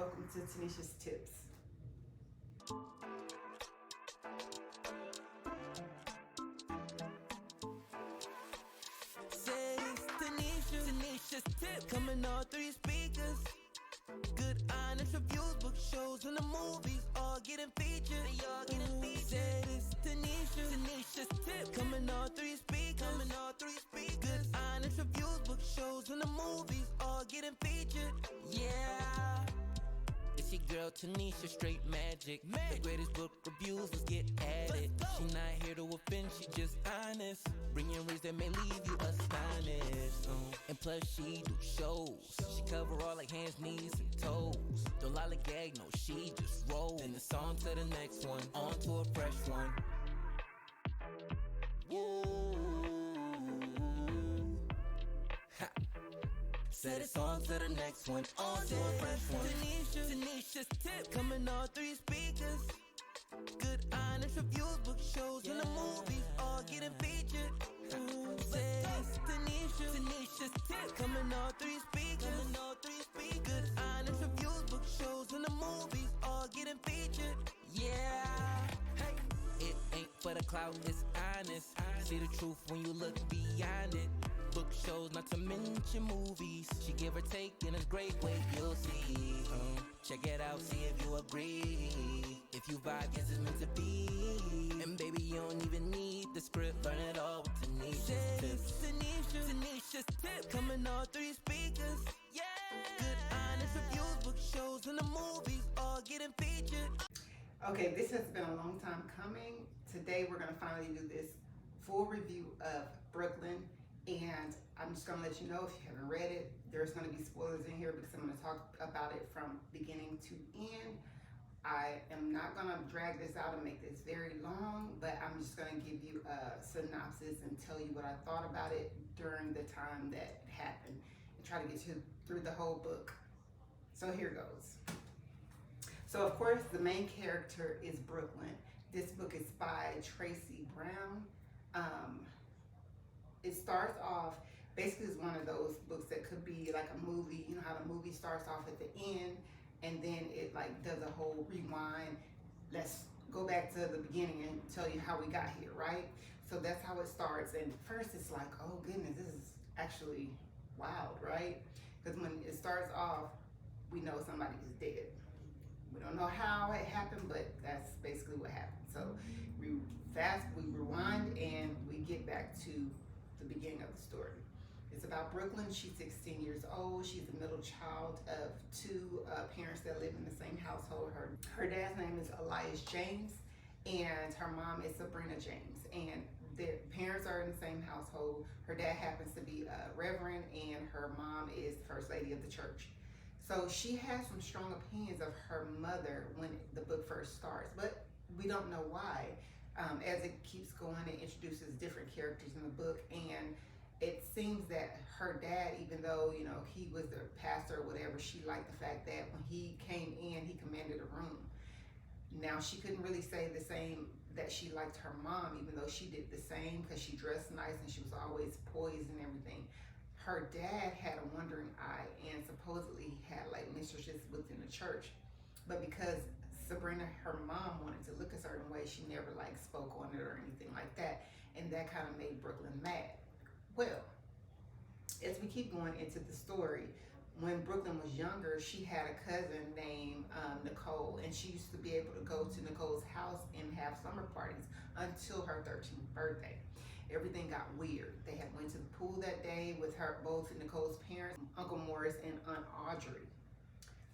welcome to Tanesha's Tips. Say it's Tanesha's Tips. Coming all three speakers. Good honest reviews, book shows, and the movies all getting featured. They all getting featured. Say it's Tanesha's Tips. Coming all three speakers. Good honest reviews, book shows, and the movies all getting featured. Yeah. It's your girl Tanesha, straight magic. The greatest book reviews, let's get at it. She not here to offend, she just honest. Bringing reads that may leave you astonished. And plus she do shows. She cover all like hands, knees, and toes. Don't lollygag, no, she just rolls. Then it's on to the next one, on to a fresh one. Said it's on to the next one, on to a fresh one. Tanesha's Tips. Coming all three speakers. Good honest reviews, book shows, and the movies all getting featured. Said it's Tanesha's Tips. Coming all three speakers. Good honest reviews, book shows, and the movies all getting featured. Yeah. Hey. It ain't for the clout, it's honest. See the truth when you look beyond it. Book shows, not to mention movies. She give or take in a great way, you'll see. Check it out, see if you agree. If you vibe, yes, it's meant to be. And baby, you don't even need the script. Learn it all with Tanesha's Tips. Tanesha's Tips. Coming all three speakers. Yeah. Good honest reviews, book shows, and the movies all getting featured. Okay, this has been a long time coming. Today we're going to finally do this full review of Brooklyn. And I'm just going to let you know, if you haven't read it, there's going to be spoilers in here because I'm going to talk about it from beginning to end. I am not going to drag this out and make this very long, but I'm just going to give you a synopsis and tell you what I thought about it during the time that it happened and try to get you through the whole book. So here goes. So of course, the main character is Brooklyn. This book is by Tracy Brown. It starts off, basically it's one of those books that could be like a movie. You know how the movie starts off at the end and then it like does a whole rewind. Let's go back to the beginning and tell you how we got here, right? So that's how it starts. And first it's like, oh goodness, this is actually wild, right? Because when it starts off, we know somebody is dead. We don't know how it happened, but that's basically what happened. So we rewind, and we get back to the beginning of the story. It's about Brooklyn. She's 16 years old. She's the middle child of two parents that live in the same household. Her dad's name is Elias James, and her mom is Sabrina James. And their parents are in the same household. Her dad happens to be a reverend, and her mom is the first lady of the church. So she has some strong opinions of her mother when the book first starts, but we don't know why. As it keeps going, it introduces different characters in the book, and it seems that her dad, even though, you know, he was the pastor or whatever, she liked the fact that when he came in, he commanded a room. Now, she couldn't really say the same that she liked her mom, even though she did the same because she dressed nice and she was always poised and everything. Her dad had a wandering eye and supposedly had like mistresses within the church. But because Sabrina, her mom, wanted to look a certain way, she never like spoke on it or anything like that. And that kind of made Brooklyn mad. Well, as we keep going into the story, when Brooklyn was younger, she had a cousin named Nicole, and she used to be able to go to Nicole's house and have summer parties until her 13th birthday. Everything got weird. They had went to the pool that day with her, both Nicole's parents, Uncle Morris and Aunt Audrey.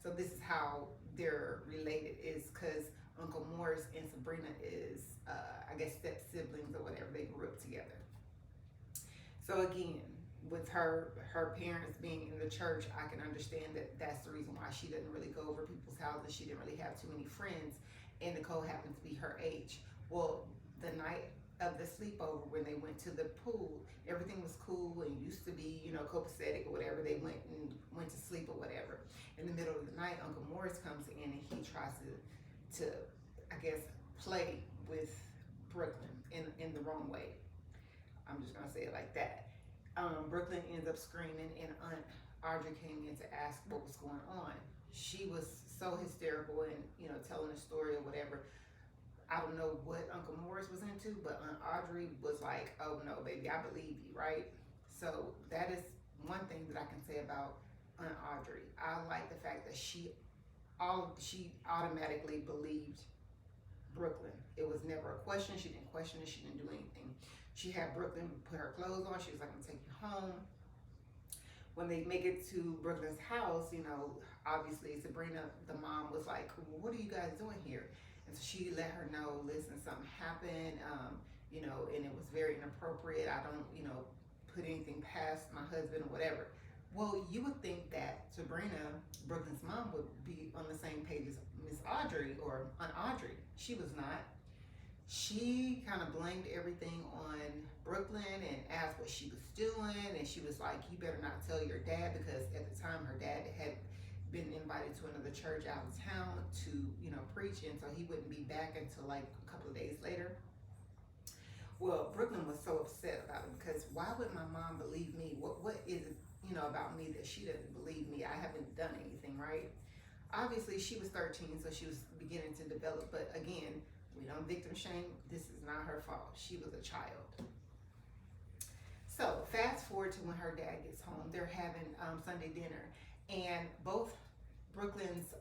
So this is how they're related, is because Uncle Morris and Sabrina is, I guess, step siblings or whatever. They grew up together. So again, with her parents being in the church, I can understand that that's the reason why she doesn't really go over people's houses. She didn't really have too many friends, and Nicole happened to be her age. Well, the night of the sleepover when they went to the pool, everything was cool and used to be, you know, copacetic or whatever. They went to sleep or whatever. In the middle of the night, Uncle Morris comes in and he tries to I guess, play with Brooklyn in the wrong way. I'm just gonna say it like that. Brooklyn ends up screaming, and Aunt Audrey came in to ask what was going on. She was so hysterical and, telling a story or whatever. I don't know what Uncle Morris was into, but Aunt Audrey was like, "Oh no, baby, I believe you," right? So that is one thing that I can say about Aunt Audrey. I like the fact that she automatically believed Brooklyn. It was never a question. She didn't question it. She didn't do anything. She had Brooklyn put her clothes on. She was like, "I'm gonna take you home." When they make it to Brooklyn's house, obviously Sabrina, the mom, was like, "Well, what are you guys doing here?" And so she let her know, "Listen, something happened, and it was very inappropriate. I don't, put anything past my husband or whatever." Well, you would think that Sabrina, Brooklyn's mom, would be on the same page as Miss Audrey or Aunt Audrey. She was not. She kind of blamed everything on Brooklyn and asked what she was doing, and she was like, "You better not tell your dad," because at the time her dad had been invited to another church out of town to, preach, and so he wouldn't be back until like a couple of days later. Well, Brooklyn was so upset about it because why would my mom believe me? What is it, about me that she doesn't believe me? I haven't done anything, right? Obviously, she was 13, so she was beginning to develop, but again, we don't victim shame. This is not her fault. She was a child. So fast forward to when her dad gets home. They're having Sunday dinner, and both Brooklyn's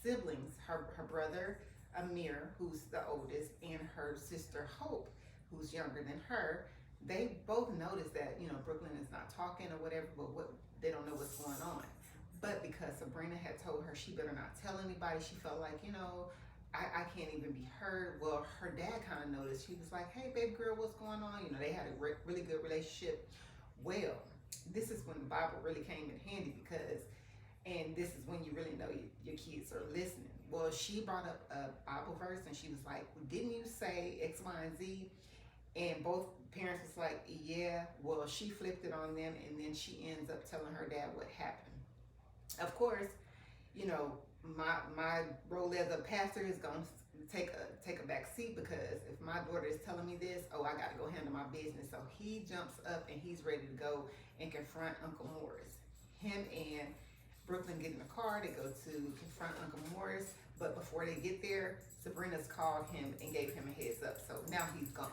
siblings, her brother Amir, who's the oldest, and her sister Hope, who's younger than her, they both notice that Brooklyn is not talking or whatever, but they don't know what's going on. But because Sabrina had told her she better not tell anybody, she felt like, I can't even be heard. Well, her dad kind of noticed. He was like, "Hey, baby girl, what's going on?" They had a really good relationship. Well, this is when the Bible really came in handy and this is when you really know your kids are listening. Well, she brought up a Bible verse and she was like, "Well, didn't you say X, Y, and Z?" And both parents was like, "Yeah." Well, she flipped it on them, and then she ends up telling her dad what happened. Of course, my role as a pastor is going to take a back seat, because if my daughter is telling me this, I got to go handle my business. So he jumps up and he's ready to go and confront Uncle Morris. Him and Brooklyn get in the car. They go to confront Uncle Morris, but before they get there, Sabrina's called him and gave him a heads up. So now he's gone.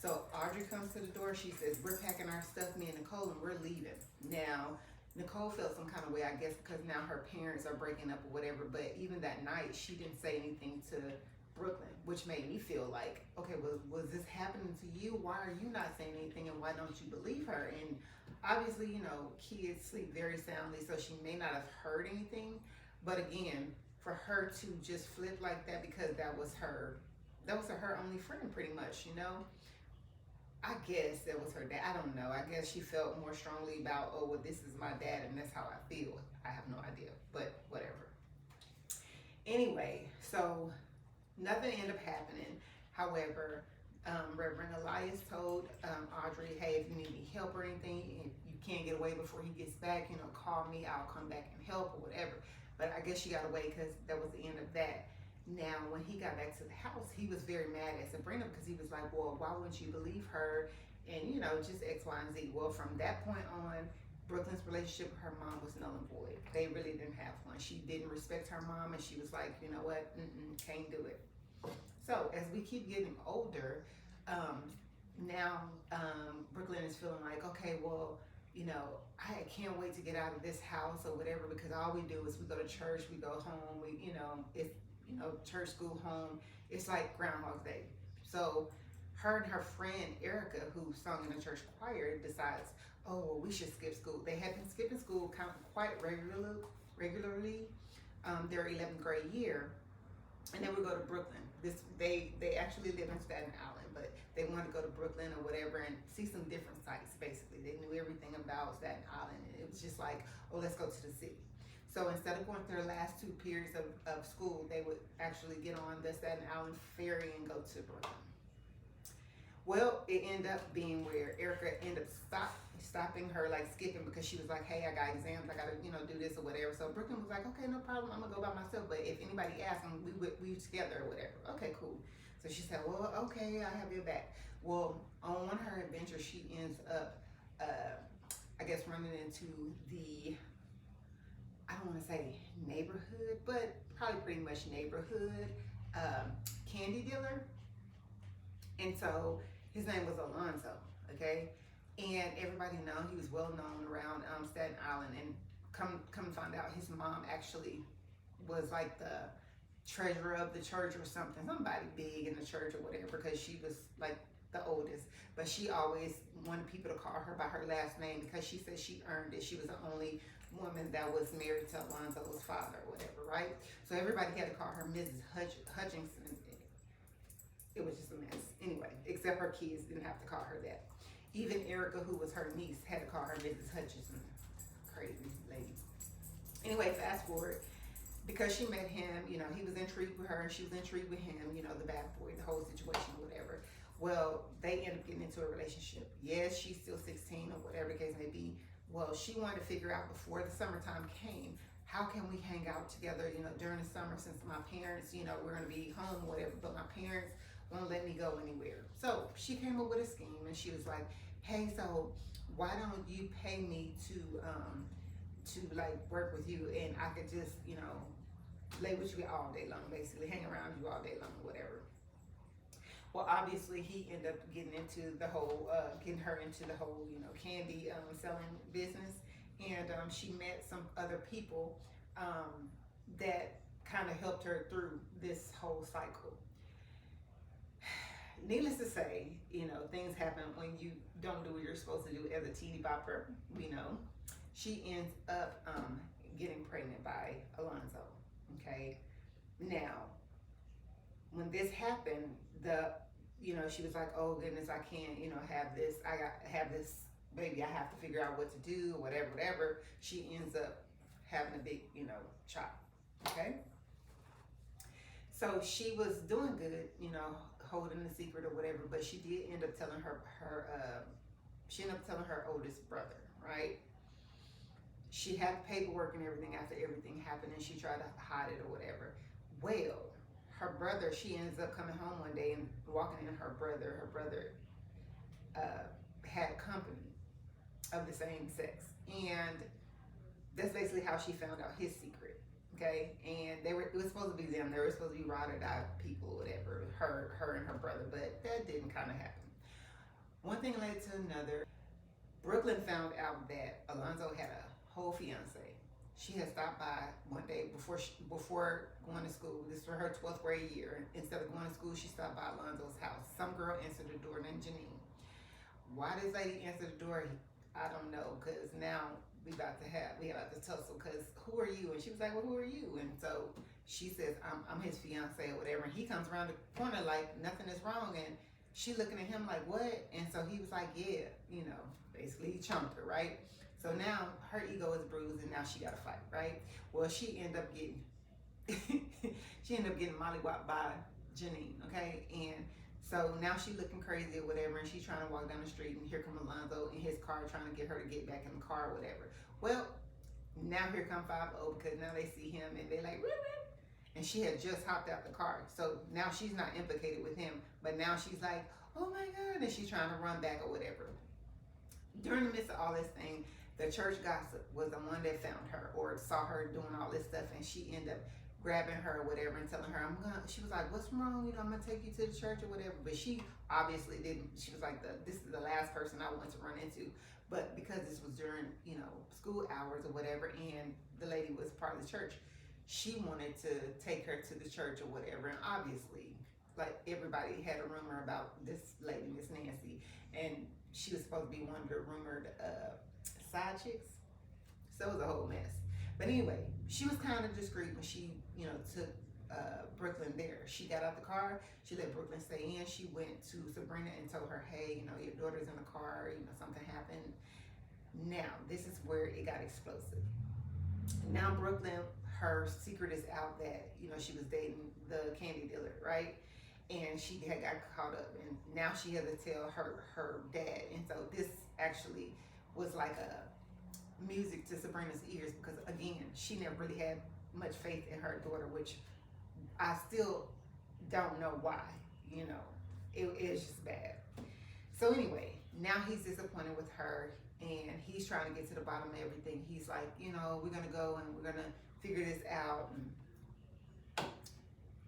So Audrey comes to the door. She says, "We're packing our stuff, me and Nicole, and we're leaving." Now, Nicole felt some kind of way, I guess, because now her parents are breaking up or whatever. But even that night, she didn't say anything to Brooklyn, which made me feel like, okay, well, was this happening to you? Why are you not saying anything, and why don't you believe her? And obviously, kids sleep very soundly, so she may not have heard anything. But again, for her to just flip like that, because that was her only friend, pretty much, I guess that was her dad. I don't know. I guess she felt more strongly about, "Oh, well, this is my dad and that's how I feel." I have no idea, but whatever. Anyway, so nothing ended up happening. However, Reverend Elias told Audrey, "Hey, if you need any help or anything, if you can't get away before he gets back, call me. I'll come back and help or whatever." But I guess she got away because that was the end of that. Now, when he got back to the house, he was very mad at Sabrina, because he was like, "Well, why wouldn't you believe her?" And, just X, Y, and Z. Well, from that point on, Brooklyn's relationship with her mom was null and void. They really didn't have one. She didn't respect her mom, and she was like, "You know what? Can't do it." So as we keep getting older, now Brooklyn is feeling like, okay, well, I can't wait to get out of this house or whatever, because all we do is we go to church, we go home, it's church, school, home. It's like Groundhog's Day. So her and her friend Erica, who sung in the church choir, decides, "Oh, well, we should skip school." They had been skipping school quite regularly their 11th grade year, and they would go to Brooklyn. They actually live in Staten Island, but they wanted to go to Brooklyn or whatever and see some different sights. Basically, they knew everything about Staten Island, and it was just like, "Oh, let's go to the city." So instead of going through their last 2 periods of school, they would actually get on the Staten Island ferry and go to Brooklyn. Well, it ended up being where Erica ended up stopping her, like skipping, because she was like, "Hey, I got exams, I gotta, do this or whatever." So Brooklyn was like, "Okay, no problem, I'm gonna go by myself, but if anybody asks, we together or whatever." Okay, cool. So she said, "Well, okay, I have your back." Well, on one of her adventures, she ends up, I guess, running into the I don't want to say neighborhood, but probably pretty much neighborhood um, candy dealer. And so his name was Alonzo, okay? And everybody know he was well known around Staten Island. And come find out, his mom actually was like the treasurer of the church or something, somebody big in the church or whatever, because she was like the oldest. But she always wanted people to call her by her last name because she said she earned it. She was the only woman that was married to Alonzo's father or whatever, right? So everybody had to call her Mrs. Hutchinson. It was just a mess. Anyway, except her kids didn't have to call her that. Even Erica, who was her niece, had to call her Mrs. Hutchinson. Crazy lady. Anyway, fast forward. Because she met him, you know, he was intrigued with her and she was intrigued with him, you know, the bad boy, the whole situation or whatever. Well, they ended up getting into a relationship. Yes, she's still 16 or whatever the case may be. Well, she wanted to figure out before the summertime came, how can we hang out together, you know, during the summer, since my parents, you know, we're going to be home or whatever, but my parents won't let me go anywhere. So she came up with a scheme and she was like, hey, so why don't you pay me to like work with you, and I could just, you know, lay with you all day long, basically hang around you all day long, whatever. Well, obviously he ended up getting into the whole, getting her into the whole, you know, candy selling business, and she met some other people that kind of helped her through this whole cycle. Needless to say, you know, things happen when you don't do what you're supposed to do as a teeny bopper. We know she ends up getting pregnant by Alonzo. Okay, now when this happened, you know, she was like, oh goodness, I can't, you know, have this. I got have this baby. I have to figure out what to do, whatever. She ends up having a big, you know, child. Okay, so she was doing good, you know, holding the secret or whatever, but she did end up telling she ended up telling her oldest brother, right? She had the paperwork and everything after everything happened, and she tried to hide it or whatever. Well, her brother, she ends up coming home one day and walking in her brother. Her brother had a company of the same sex, and that's basically how she found out his secret. Okay, and it was supposed to be them. They were supposed to be ride or die people or whatever. Her and her brother, but that didn't kind of happen. One thing led to another. Brooklyn found out that Alonzo had a whole fiance. She had stopped by one day before going to school. This was her 12th grade year. Instead of going to school, she stopped by Alonzo's house. Some girl answered the door named Janine. Why this lady answered the door, I don't know, because now we about to tussle, because who are you? And she was like, well, who are you? And so she says, I'm his fiance or whatever. And he comes around the corner like nothing is wrong. And she looking at him like, what? And so he was like, yeah, you know, basically he chumped her, right? So now her ego is bruised and now she got to fight, right? Well, she ended up getting mollywopped by Janine, okay? And so now she looking crazy or whatever, and she's trying to walk down the street, and here come Alonzo in his car trying to get her to get back in the car or whatever. Well, now here come 5-0, because now they see him and they like, whoop, whoop. And she had just hopped out the car. So now she's not implicated with him, but now she's like, oh my God, and she's trying to run back or whatever. During the midst of all this thing, the church gossip was the one that found her or saw her doing all this stuff, and she ended up grabbing her or whatever and telling her, she was like, what's wrong? You know, I'm gonna take you to the church or whatever. But she obviously didn't. She was like, this is the last person I want to run into. But because this was during, you know, school hours or whatever, and the lady was part of the church, she wanted to take her to the church or whatever. And obviously, like, everybody had a rumor about this lady, Miss Nancy, and she was supposed to be one of the rumored side chicks. So it was a whole mess. But anyway, she was kind of discreet when she, you know, took Brooklyn there. She got out the car. She let Brooklyn stay in. She went to Sabrina and told her, hey, you know, your daughter's in the car. You know, something happened. Now, this is where it got explosive. Now Brooklyn, her secret is out that, you know, she was dating the candy dealer, right? And she had got caught up, and now she had to tell her dad. And so this actually was like a music to Sabrina's ears, because again, she never really had much faith in her daughter, which I still don't know why. You know, it is just bad. So anyway, now he's disappointed with her, and he's trying to get to the bottom of everything. He's like, we're gonna go and we're gonna figure this out. And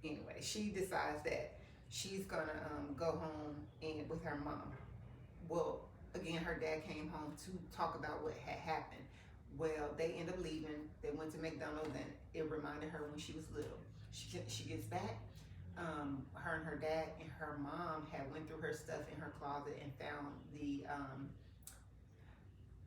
anyway, she decides that she's gonna go home and with her mom. Well, again, her dad came home to talk about what had happened. Well, they end up leaving. They went to McDonald's, and it reminded her when she was little. She gets back. Her and her dad and her mom had went through her stuff in her closet and found the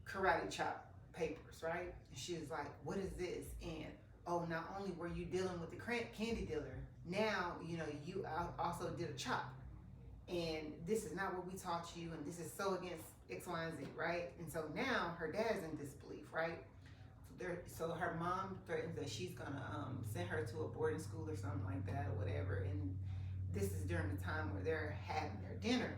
karate chop papers, right? She was like, what is this? And oh, not only were you dealing with the candy dealer, now you also did a chop, and this is not what we taught you, and this is so against X, Y, and Z, right? And so now her dad's in disbelief, right? So her mom threatens that she's gonna send her to a boarding school or something like that or whatever, and this is during the time where they're having their dinner.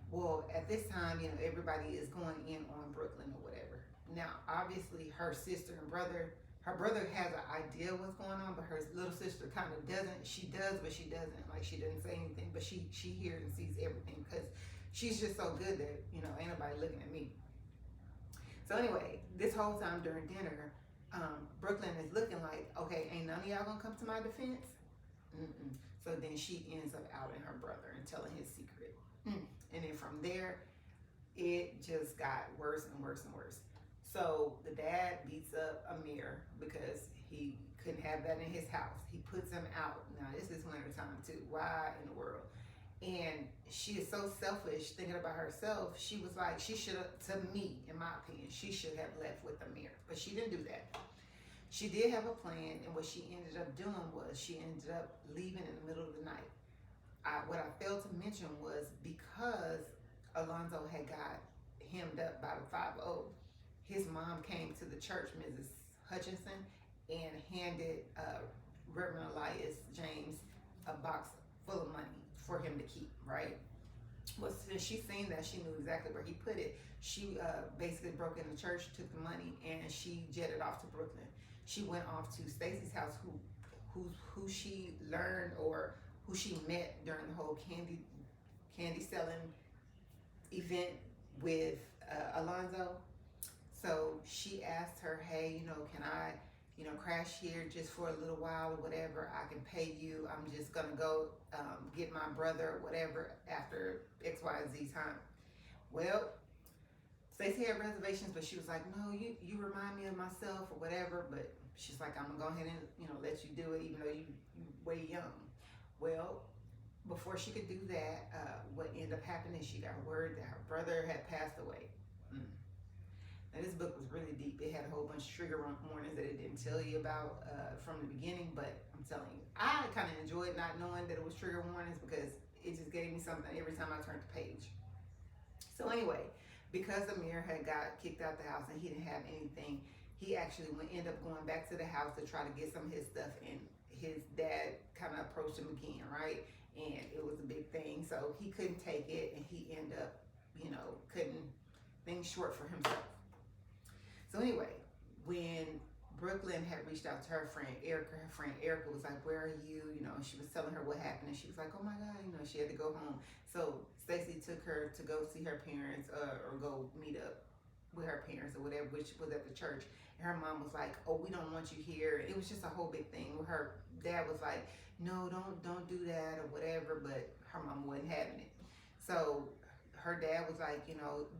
Well, at this time, everybody is going in on Brooklyn or whatever. Now, obviously, her sister and brother, her brother has an idea what's going on, but her little sister kind of doesn't. She does, but she doesn't. Like, she doesn't say anything, but she hears and sees everything because she's just so good that, ain't nobody looking at me. So anyway, this whole time during dinner, Brooklyn is looking like, okay, ain't none of y'all gonna come to my defense? Mm-mm. So then she ends up outing her brother and telling his secret. And then from there, it just got worse and worse and worse. So the dad beats up Amir because he couldn't have that in his house. He puts him out. Now, this is winter time too. Why in the world? And she is so selfish, thinking about herself. She was like, she should have, to me, in my opinion, she should have left with Amir. But she didn't do that. She did have a plan, and what she ended up doing was she ended up leaving in the middle of the night. What I failed to mention was because Alonzo had got hemmed up by the 5-0, his mom came to the church, Mrs. Hutchinson, and handed Reverend Elias James a box full of money for him to keep, right? Well, since she seen that, she knew exactly where he put it. She basically broke in the church, took the money, and she jetted off to Brooklyn. She went off to Stacy's house, who she learned or who she met during the whole candy selling event with Alonzo. So she asked her, hey, can I, crash here just for a little while or whatever? I can pay you. I'm just gonna go get my brother or whatever after X, Y, and Z time. Well, Stacey had reservations, but she was like, no, you remind me of myself or whatever. But she's like, I'm gonna go ahead and let you do it, even though you way young. Well, before she could do that, what ended up happening is she got word that her brother had passed away. Now, this book was really deep. It had a whole bunch of trigger warnings that it didn't tell you about from the beginning, but I'm telling you, I kind of enjoyed not knowing that it was trigger warnings because it just gave me something every time I turned the page. So anyway, because Amir had got kicked out the house and he didn't have anything, he actually ended up going back to the house to try to get some of his stuff, and his dad kind of approached him again, right? And it was a big thing, so he couldn't take it, and he ended up, cutting things short for himself. So anyway, when Brooklyn had reached out to her friend Erica was like, where are you? She was telling her what happened, and she was like, oh my God, she had to go home. So Stacey took her to go see her parents or go meet up with her parents or whatever, which was at the church. And her mom was like, oh, we don't want you here. It was just a whole big thing. Her dad was like, no, don't do that or whatever, but her mom wasn't having it. So her dad was like,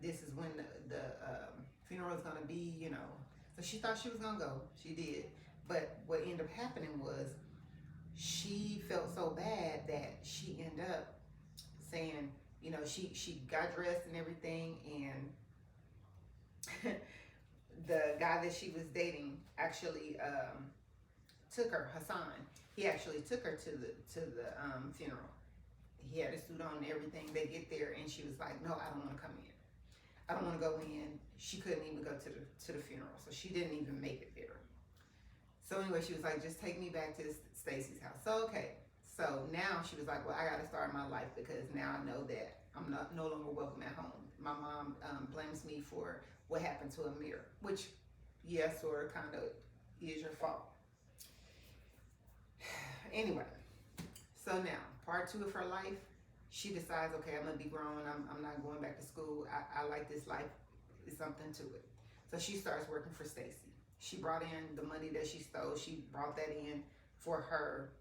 this is when the funeral is gonna be, So she thought she was gonna go. She did. But what ended up happening was she felt so bad that she ended up saying, she got dressed and everything, and the guy that she was dating actually took her, Hassan. He actually took her to the funeral. He had a suit on and everything. They get there, and she was like, no, I don't want to come in. I don't want to go in. She couldn't even go to the funeral, so she didn't even make it there. So anyway, she was like, just take me back to Stacy's house. So okay. So now she was like, well, I got to start my life because now I know that I'm no longer welcome at home. My mom blames me for what happened to Amir, which, yes, or kind of is your fault. Anyway, so now, part 2 of her life, she decides, okay, I'm going to be grown. I'm not going back to school. I like this life it's something to it. So she starts working for Stacy. She brought in the money that she stole. She brought that in for her,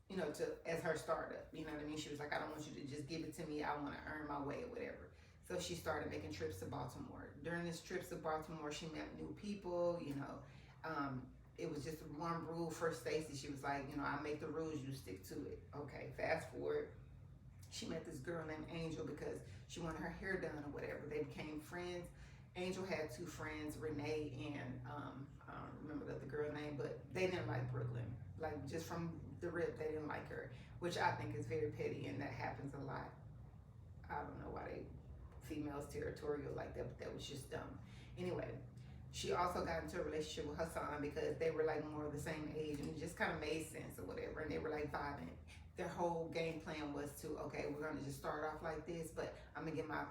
you know, to as her startup. You know what I mean? She was like, I don't want you to just give it to me. I want to earn my way or whatever. So she started making trips to Baltimore. During this trips to Baltimore, she met new people. You know, it was just one rule for Stacy. She was like, you know, I make the rules, you stick to it. Okay, fast forward. She met this girl named Angel because she wanted her hair done or whatever. They became friends. Angel had two friends, Renee and I don't remember the other girl name, but they didn't like Brooklyn. Like just from the rip, they didn't like her, which I think is very petty, and that happens a lot. I don't know why they females territorial like that, but that was just dumb. Anyway, she also got into a relationship with Hassan because they were like more of the same age, and it just kind of made sense or whatever, and they were like vibing. Their whole game plan was to, okay, we're gonna just start off like this, but I'm gonna get my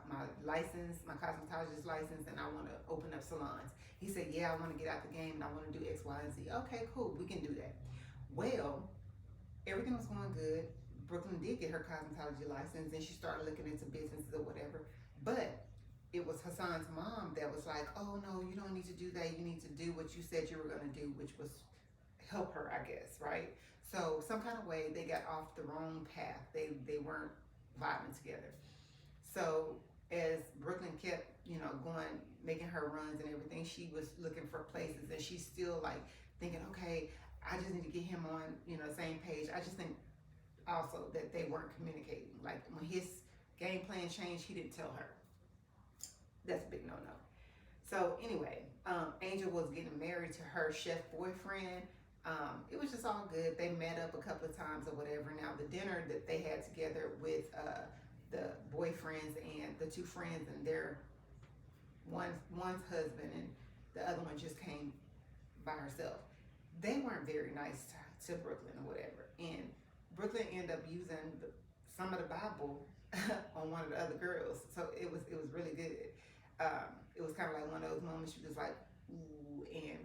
license, my cosmetologist license, and I wanna open up salons. He said, yeah, I wanna get out the game and I wanna do X, Y, and Z. Okay, cool, we can do that. Well, everything was going good. Brooklyn did get her cosmetology license and she started looking into businesses or whatever. But it was Hassan's mom that was like, oh no, you don't need to do that. You need to do what you said you were gonna do, which was help her, I guess, right? So some kind of way they got off the wrong path. They weren't vibing together. So as Brooklyn kept, you know, going, making her runs and everything, she was looking for places and she's still like thinking, okay, I just need to get him on, you know, same page. I just think also that they weren't communicating. Like when his game plan changed, he didn't tell her. That's a big no-no. So anyway, Angel was getting married to her chef boyfriend. It was just all good. They met up a couple of times or whatever. Now the dinner that they had together with the boyfriends and the two friends and their one's husband and the other one just came by herself. They weren't very nice to Brooklyn or whatever. And Brooklyn ended up using some of the Bible on one of the other girls. So it was really good. It was kind of like one of those moments you was like, ooh, and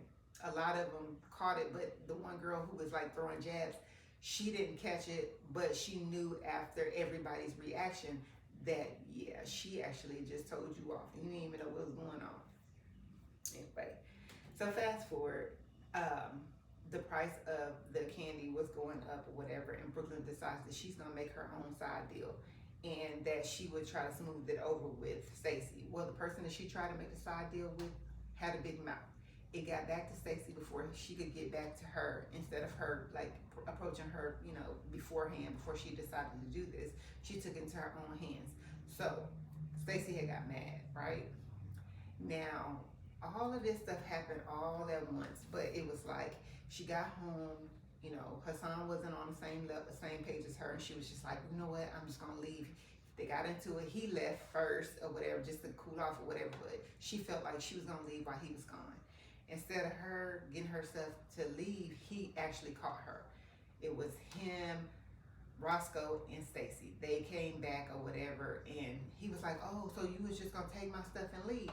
a lot of them caught it, but the one girl who was like throwing jabs, she didn't catch it, but she knew after everybody's reaction that, yeah, she actually just told you off. You didn't even know what was going on. Anyway, so fast forward, the price of the candy was going up or whatever, and Brooklyn decides that she's gonna make her own side deal and that she would try to smooth it over with Stacy. Well, the person that she tried to make the side deal with had a big mouth. It got back to Stacy before she could get back to her. Instead of her like approaching her, you know, beforehand, before she decided to do this, she took it into her own hands. So Stacy had got mad, right? Now, all of this stuff happened all at once, but it was like she got home, you know, Hassan wasn't on the same level, same page as her, and she was just like, you know what, I'm just gonna leave. They got into it. He left first or whatever, just to cool off or whatever, but she felt like she was gonna leave while he was gone. Instead of her getting herself to leave, he actually caught her. It was him, Roscoe, and Stacy. They came back or whatever, and he was like, oh, so you was just gonna take my stuff and leave?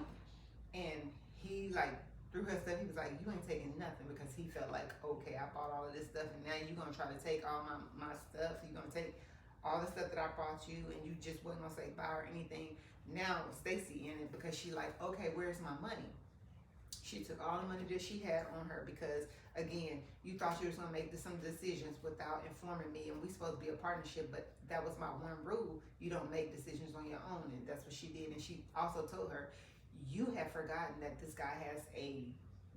And he like threw her stuff. He was like, you ain't taking nothing, because he felt like, okay, I bought all of this stuff and now you're gonna try to take all my stuff. You're gonna take all the stuff that I bought you and you just wasn't gonna say bye or anything. Now Stacy in it because she like, okay, where's my money? She took all the money that she had on her because, again, you thought you was gonna make some decisions without informing me, and we supposed to be a partnership, but that was my one rule. You don't make decisions on your own, and that's what she did. And she also told her, you have forgotten that this guy has a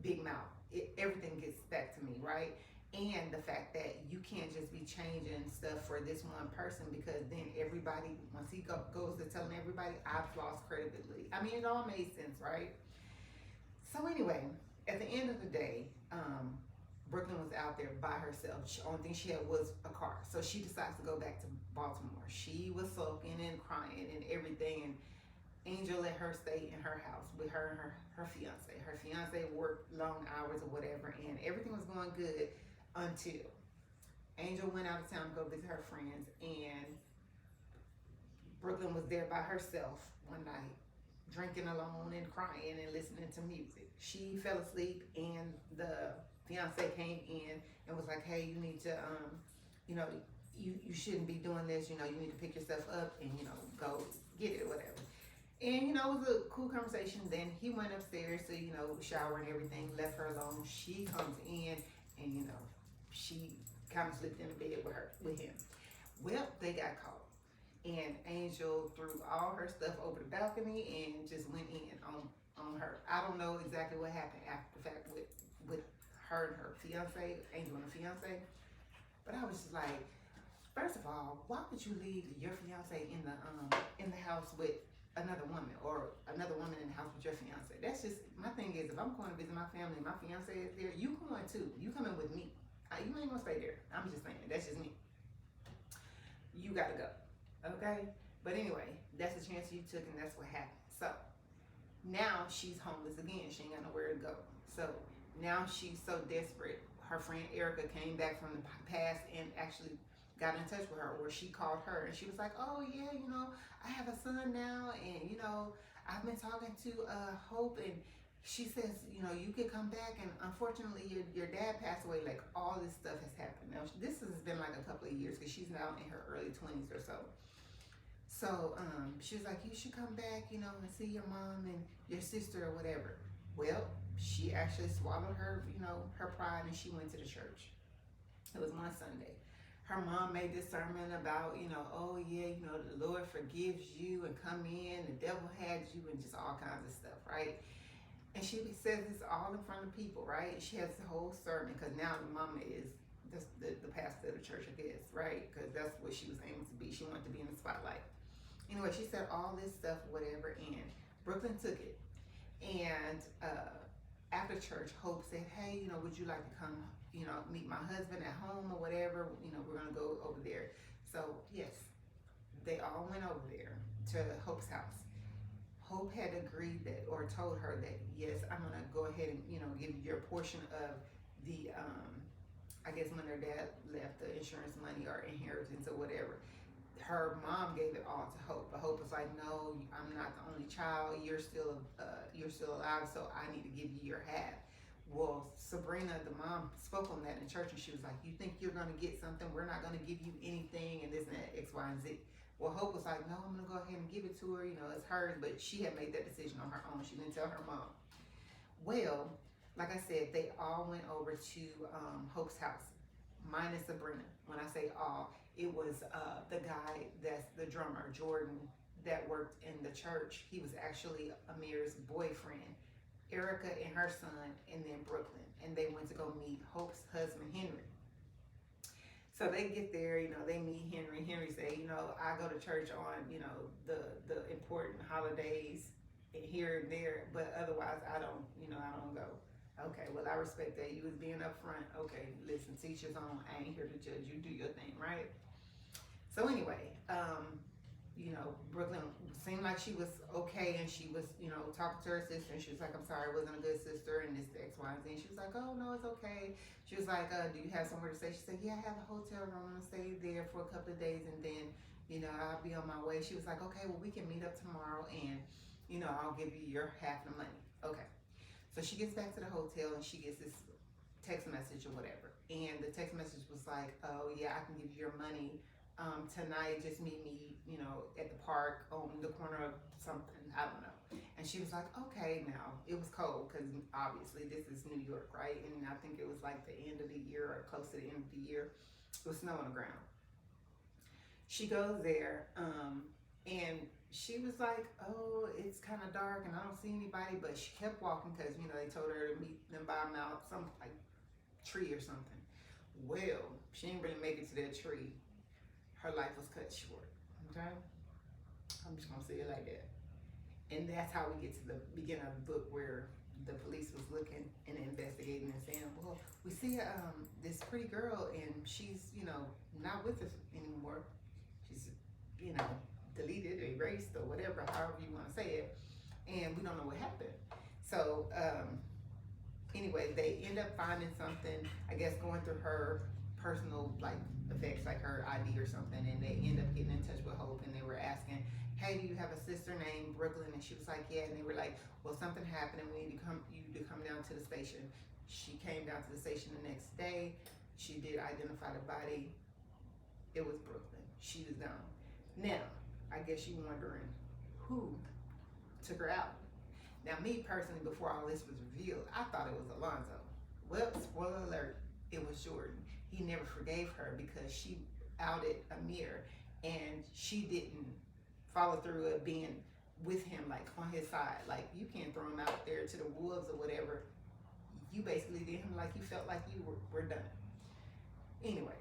big mouth. Everything gets back to me, right? And the fact that you can't just be changing stuff for this one person, because then everybody, once he goes to telling everybody, I've lost credibility. I mean, it all made sense, right? So anyway, at the end of the day, Brooklyn was out there by herself. The only thing she had was a car. So she decides to go back to Baltimore. She was sulking and crying and everything, and Angel let her stay in her house with her and her fiance. Her fiance worked long hours or whatever, and everything was going good until Angel went out of town to go visit her friends, and Brooklyn was there by herself one night, drinking alone and crying and listening to music. She fell asleep, and the fiance came in and was like, hey, you need to, you know, you shouldn't be doing this. You know, you need to pick yourself up and, you know, go get it or whatever. And you know, it was a cool conversation. Then he went upstairs to, you know, shower and everything, left her alone. She comes in and, you know, she kind of slipped in the bed with him. Well, they got caught. And Angel threw all her stuff over the balcony and just went in on her. I don't know exactly what happened after the fact with her and her fiance, Angel and her fiance. But I was just like, first of all, why would you leave your fiance in the house with another woman, or another woman in the house with your fiance? That's just my thing. Is if I'm going to visit my family and my fiance is there, you going too. You coming with me. You ain't gonna stay there. I'm just saying. That's just me. You gotta go. Okay. But anyway, that's the chance you took, and that's what happened. So now she's homeless again. She ain't got nowhere to go. So now she's so desperate. Her friend Erica came back from the past and actually got in touch with her, or she called her, and she was like, oh yeah, you know, I have a son now, and you know, I've been talking to Hope, and she says, you know, you could come back, and unfortunately your dad passed away. Like, all this stuff has happened. Now this has been like a couple of years, because she's now in her early 20s or so. So she was like, you should come back, you know, and see your mom and your sister or whatever. Well, she actually swallowed her, you know, her pride, and she went to the church. It was one Sunday. Her mom made this sermon about, you know, oh yeah, you know, the Lord forgives you, and come in, the devil had you, and just all kinds of stuff, right? And she says this all in front of people, right? She has the whole sermon, because now the mama is the pastor of the church, I guess, right? Because that's what she was aiming to be. She wanted to be in the spotlight. Anyway, she said all this stuff, whatever, and Brooklyn took it. And after church, Hope said, hey, you know, would you like to come, you know, meet my husband at home or whatever? You know, we're gonna go over there. So yes, they all went over there to Hope's house. Hope had agreed that, or told her that, yes, I'm gonna go ahead and, you know, give you your portion of the, I guess when their dad left, the insurance money or inheritance or whatever. Her mom gave it all to Hope, but Hope was like, no, I'm not the only child. You're still alive, so I need to give you your half. Well, Sabrina, the mom, spoke on that in church, and she was like, you think you're going to get something? We're not going to give you anything, and this and that, X, Y, and Z. Well, Hope was like, no, I'm going to go ahead and give it to her. You know, it's hers, but she had made that decision on her own. She didn't tell her mom. Well, like I said, they all went over to Hope's house, minus Sabrina. When I say all, it was the guy that's the drummer, Jordan, that worked in the church. He was actually Amir's boyfriend, Erica and her son, and then Brooklyn. And they went to go meet Hope's husband, Henry. So they get there, you know, they meet Henry. Henry say, you know, I go to church on, you know, the important holidays here and there, but otherwise I don't go. Okay, well, I respect that. You was being upfront. Okay, listen, teach your own. I ain't here to judge. You do your thing, right? So anyway, you know, Brooklyn seemed like she was okay, and she was, you know, talking to her sister, and she was like, I'm sorry, I wasn't a good sister, and this, X, Y, and Z. And she was like, oh, no, it's okay. She was like, do you have somewhere to stay? She said, yeah, I have a hotel room. I'm gonna stay there for a couple of days, and then, you know, I'll be on my way. She was like, okay, well, we can meet up tomorrow, and, you know, I'll give you your half the money. Okay. So she gets back to the hotel, and she gets this text message or whatever. And the text message was like, oh, yeah, I can give you your money tonight. Just meet me, you know, at the park on the corner of something. I don't know. And she was like, okay. Now, it was cold, because obviously this is New York, right? And I think it was like the end of the year, or close to the end of the year. It was snow on the ground. She goes there, and she was like, oh, it's kind of dark, and I don't see anybody. But she kept walking, because, you know, they told her to meet them by some like tree or something. Well, she didn't really make it to that tree. Her life was cut short. Okay, I'm just gonna say it like that. And that's how we get to the beginning of the book, where the police was looking and investigating and saying, well, we see this pretty girl, and she's, you know, not with us anymore. She's, you know, deleted, erased, or whatever, however you want to say it, and we don't know what happened. So anyway, they end up finding something, I guess, going through her personal like effects, like her ID or something, and they end up getting in touch with Hope, and they were asking, hey, do you have a sister named Brooklyn? And she was like, yeah. And they were like, well, something happened, and we need you to come down to the station. She came down to the station the next day. She did identify the body. It was Brooklyn. She was gone. Now, I guess you're wondering, who took her out. Now, me personally, before all this was revealed, I thought it was Alonzo. Well, spoiler alert, it was Jordan. He never forgave her because she outed Amir, and she didn't follow through of being with him, like on his side. Like, you can't throw him out there to the wolves or whatever. You basically did him like you felt like you were done. Anyway,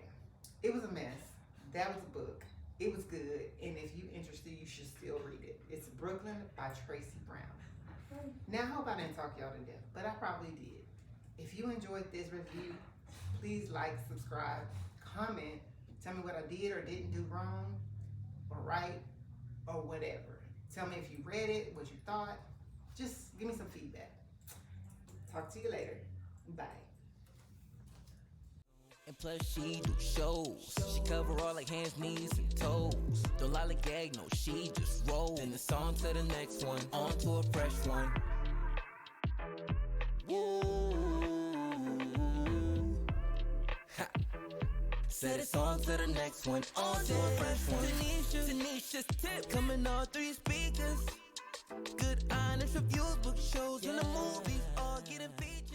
it was a mess. That was a book. It was good, and if you're interested, you should still read it. It's Brooklyn by Tracy Brown. Now, I hope I didn't talk y'all to death, but I probably did. If you enjoyed this review, please like, subscribe, comment, tell me what I did or didn't do wrong or right or whatever. Tell me if you read it, what you thought. Just give me some feedback. Talk to you later. Bye. And plus she do shows. She cover all like hands, knees, and toes. Don't lollygag, no, she just rolls. Then it's on to the next one, on to a fresh one. Woo. Ha. Said it's on to the next one, on to a fresh one. Tanesha's tip coming all 3 speakers. Good honest reviews, book shows, and the movies all getting featured.